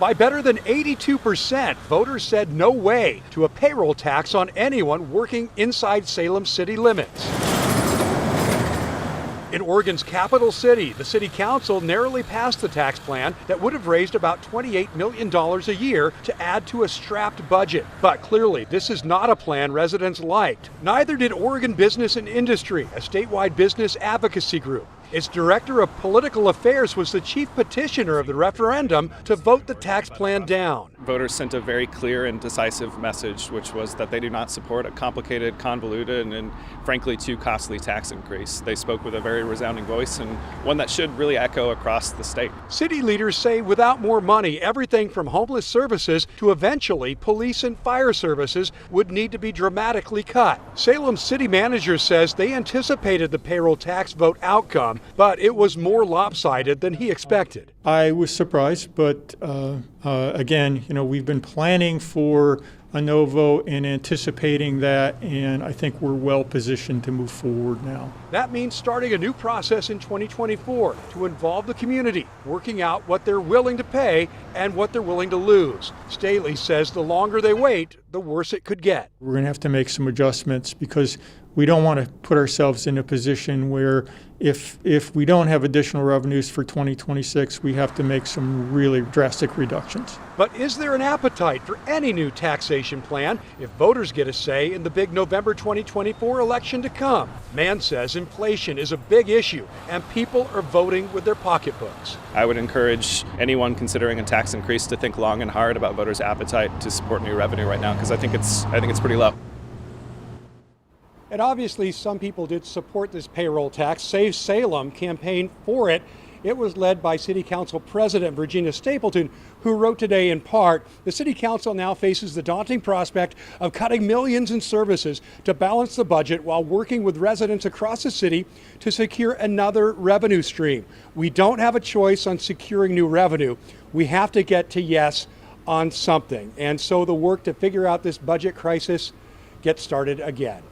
By better than 82%, voters said no way to a payroll tax on anyone working inside Salem city limits. In Oregon's capital city, the city council narrowly passed the tax plan that would have raised about $28 million a year to add to a strapped budget. But clearly, this is not a plan residents liked. Neither did Oregon Business and Industry, a statewide business advocacy group. Its director of political affairs was the chief petitioner of the referendum to vote the tax plan down. Voters sent a very clear and decisive message, which was that they do not support a complicated, convoluted, and frankly too costly tax increase. They spoke with a very resounding voice, and one that should really echo across the state. City leaders say without more money, everything from homeless services to eventually police and fire services would need to be dramatically cut. Salem city manager says they anticipated the payroll tax vote outcome, but it was more lopsided than he expected. I was surprised, but again, we've been planning for a no vote and anticipating that, and I think we're well positioned to move forward now. That means starting a new process in 2024 to involve the community, working out what they're willing to pay and what they're willing to lose. Staley says the longer they wait, the worse it could get. We're going to have to make some adjustments because we don't want to put ourselves in a position where if we don't have additional revenues for 2026, we have to make some really drastic reductions. But is there an appetite for any new taxation plan if voters get a say in the big November 2024 election to come? Mann says inflation is a big issue and people are voting with their pocketbooks. I would encourage anyone considering a tax increase to think long and hard about voters' appetite to support new revenue right now, because I think it's pretty low. And obviously, some people did support this payroll tax. Save Salem campaigned for it. It was led by City Council President Virginia Stapleton, who wrote today in part, the City Council now faces the daunting prospect of cutting millions in services to balance the budget while working with residents across the city to secure another revenue stream. We don't have a choice on securing new revenue. We have to get to yes on something. And so the work to figure out this budget crisis gets started again.